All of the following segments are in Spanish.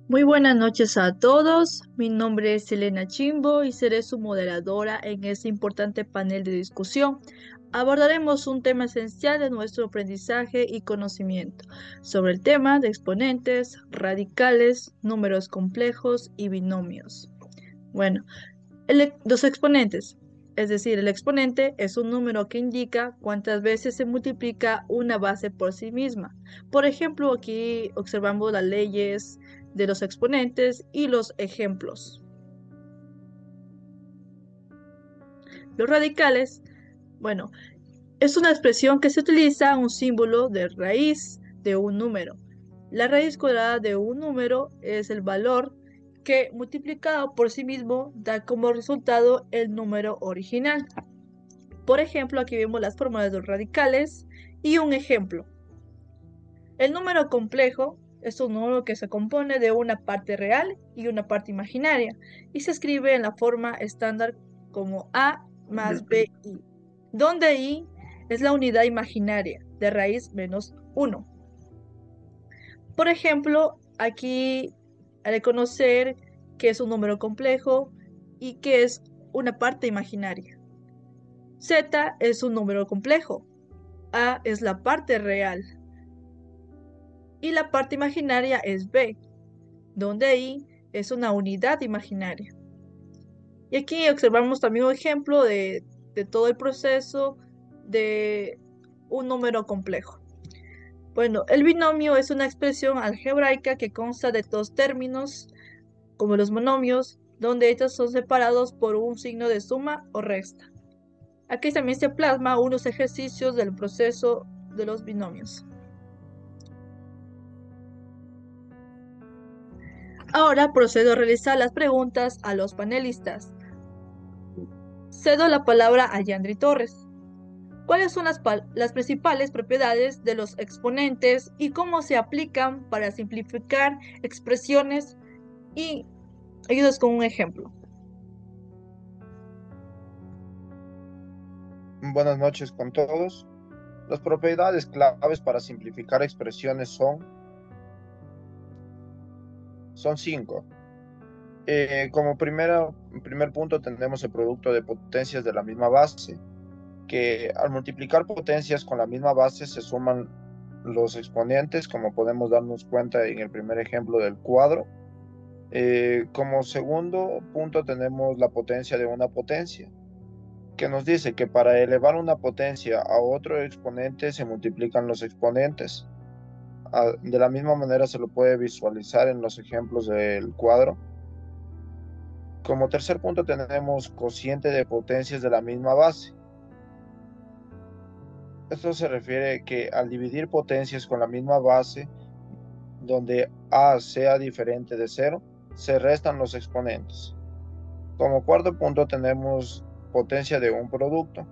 Muy buenas noches a todos. Mi nombre es Elena Chimbo y seré su moderadora en este importante panel de discusión. Abordaremos un tema esencial de nuestro aprendizaje y conocimiento sobre el tema de exponentes, radicales, números complejos y binomios. Bueno, los exponentes, es decir, el exponente es un número que indica cuántas veces se multiplica una base por sí misma. Por ejemplo, aquí observamos las leyes de los exponentes y los ejemplos. Los radicales, bueno, es una expresión que se utiliza un símbolo de raíz de un número. La raíz cuadrada de un número es el valor que multiplicado por sí mismo da como resultado el número original. Por ejemplo, aquí vemos las fórmulas de los radicales y un ejemplo. El número complejo es un número que se compone de una parte real y una parte imaginaria y se escribe en la forma estándar como a más bi, donde i es la unidad imaginaria de raíz menos 1. Por ejemplo, aquí al conocer que es un número complejo y que es una parte imaginaria. Z es un número complejo. A es la parte real y la parte imaginaria es B, donde I es una unidad imaginaria. Y aquí observamos también un ejemplo de todo el proceso de un número complejo. Bueno, el binomio es una expresión algebraica que consta de dos términos, como los monomios, donde estos son separados por un signo de suma o resta. Aquí también se plasma unos ejercicios del proceso de los binomios. Ahora procedo a realizar las preguntas a los panelistas. Cedo la palabra a Yandri Torres. ¿Cuáles son las principales propiedades de los exponentes y cómo se aplican para simplificar expresiones? Y ayudas con un ejemplo. Buenas noches con todos. Las propiedades claves para simplificar expresiones son cinco. Como primer punto tenemos el producto de potencias de la misma base, que al multiplicar potencias con la misma base se suman los exponentes, como podemos darnos cuenta en el primer ejemplo del cuadro. Como segundo punto tenemos la potencia de una potencia, que nos dice que para elevar una potencia a otro exponente se multiplican los exponentes. De la misma manera se lo puede visualizar en los ejemplos del cuadro. Como tercer punto tenemos cociente de potencias de la misma base. Esto se refiere que al dividir potencias con la misma base, donde a sea diferente de cero, se restan los exponentes. Como cuarto punto tenemos potencia de un producto.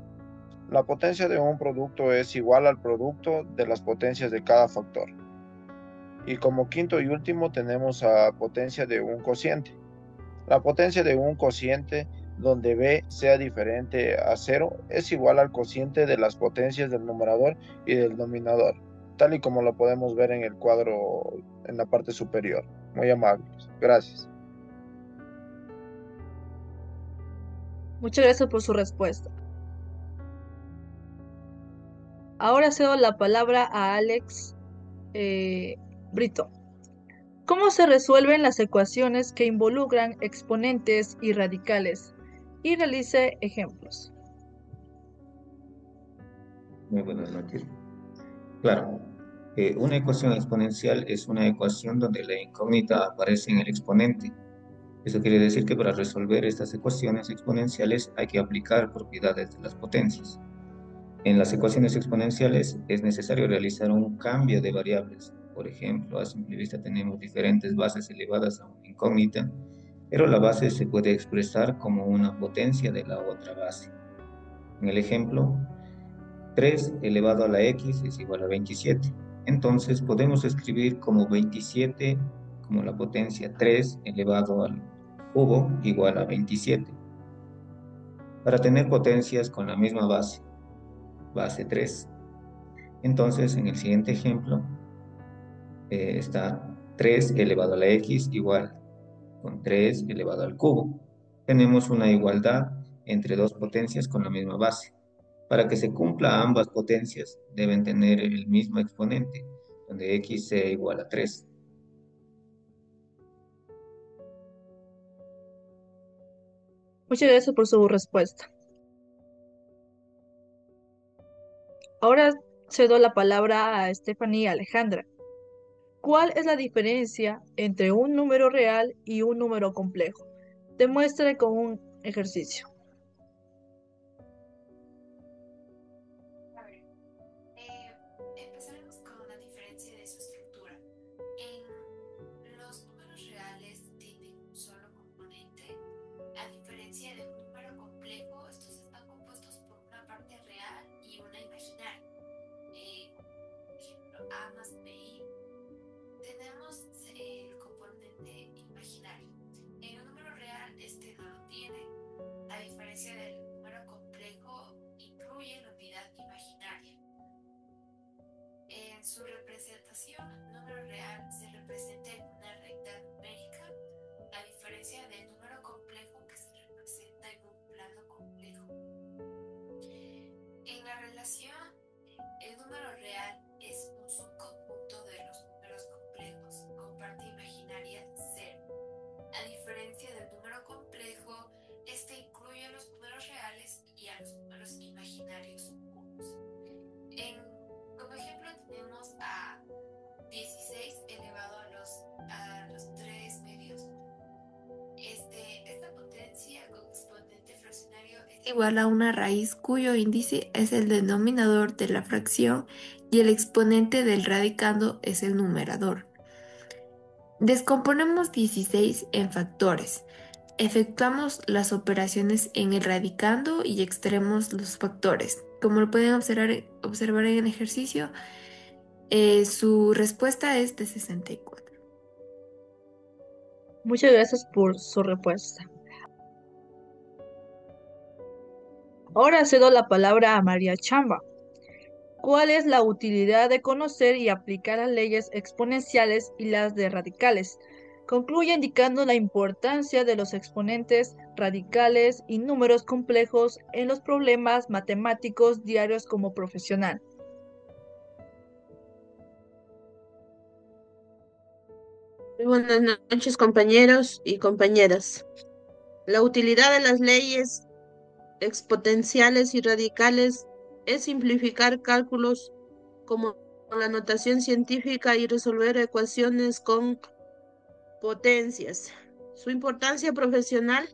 La potencia de un producto es igual al producto de las potencias de cada factor. Y como quinto y último tenemos a potencia de un cociente. La potencia de un cociente donde b sea diferente a cero es igual al cociente de las potencias del numerador y del denominador, tal y como lo podemos ver en el cuadro en la parte superior. Muy amables. Gracias. Muchas gracias por su respuesta. Ahora cedo la palabra a Alex Brito. ¿Cómo se resuelven las ecuaciones que involucran exponentes y radicales? Y realice ejemplos. Muy buenas noches. Claro, una ecuación exponencial es una ecuación donde la incógnita aparece en el exponente. Eso quiere decir que para resolver estas ecuaciones exponenciales hay que aplicar propiedades de las potencias. En las ecuaciones exponenciales es necesario realizar un cambio de variables. Por ejemplo, a simple vista tenemos diferentes bases elevadas a una incógnita, pero la base se puede expresar como una potencia de la otra base. En el ejemplo, 3 elevado a la x es igual a 27. Entonces podemos escribir como 27 como la potencia 3 elevado al cubo igual a 27. Para tener potencias con la misma base 3. Entonces en el siguiente ejemplo está 3 elevado a la x igual con 3 elevado al cubo. Tenemos una igualdad entre dos potencias con la misma base. Para que se cumpla ambas potencias deben tener el mismo exponente, donde x sea igual a 3. Muchas gracias por su respuesta. Ahora cedo la palabra a Stephanie y Alejandra. ¿Cuál es la diferencia entre un número real y un número complejo? Demuestre con un ejercicio. A ver, empezaremos con la diferencia de su estructura. En los números reales tienen un solo componente, a diferencia de un número complejo, estos están compuestos por una parte real y una imaginaria. Por ejemplo, A más BI, tenemos el componente imaginario. En un número real este no lo tiene, a diferencia del número complejo, incluye la unidad imaginaria. En su representación, el número real se representa en una recta numérica, a diferencia del número complejo que se representa en un plano complejo. En la relación, el número real es un subconjunto de los números complejos con parte imaginaria 0. A diferencia del número complejo, este incluye a los números reales y a los números imaginarios unos. Como ejemplo tenemos a 16 elevado a los 3 medios. Esta potencia con exponente fraccionario es igual a una raíz cuyo índice es el denominador de la fracción y el exponente del radicando es el numerador. Descomponemos 16 en factores. Efectuamos las operaciones en el radicando y extraemos los factores. Como lo pueden observar en el ejercicio, su respuesta es de 64. Muchas gracias por su respuesta. Ahora cedo la palabra a María Chamba. ¿Cuál es la utilidad de conocer y aplicar las leyes exponenciales y las de radicales? Concluye indicando la importancia de los exponentes, radicales y números complejos en los problemas matemáticos diarios como profesional. Muy buenas noches, compañeros y compañeras. La utilidad de las leyes exponenciales y radicales es simplificar cálculos como la notación científica y resolver ecuaciones con potencias. Su importancia profesional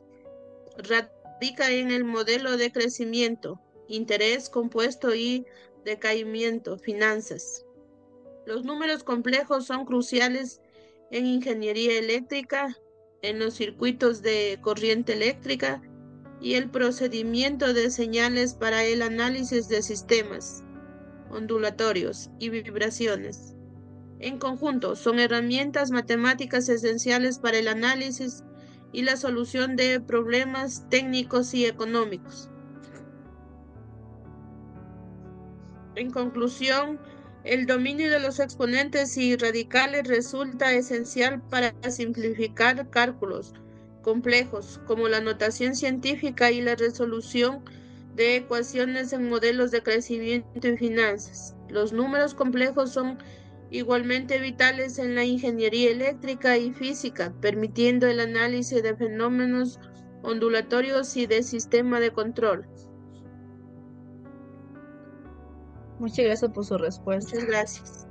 radica en el modelo de crecimiento, interés compuesto y decaimiento, finanzas. Los números complejos son cruciales en ingeniería eléctrica, en los circuitos de corriente eléctrica y el procedimiento de señales para el análisis de sistemas ondulatorios y vibraciones. En conjunto, son herramientas matemáticas esenciales para el análisis y la solución de problemas técnicos y económicos. En conclusión, el dominio de los exponentes y radicales resulta esencial para simplificar cálculos complejos como la notación científica y la resolución de ecuaciones en modelos de crecimiento y finanzas. Los números complejos son igualmente vitales en la ingeniería eléctrica y física, permitiendo el análisis de fenómenos ondulatorios y de sistema de control. Muchas gracias por su respuesta. Muchas gracias.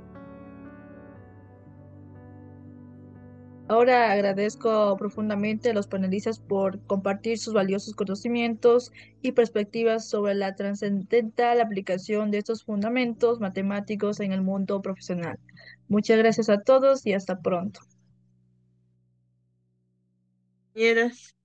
Ahora agradezco profundamente a los panelistas por compartir sus valiosos conocimientos y perspectivas sobre la trascendental aplicación de estos fundamentos matemáticos en el mundo profesional. Muchas gracias a todos y hasta pronto. Compañeras.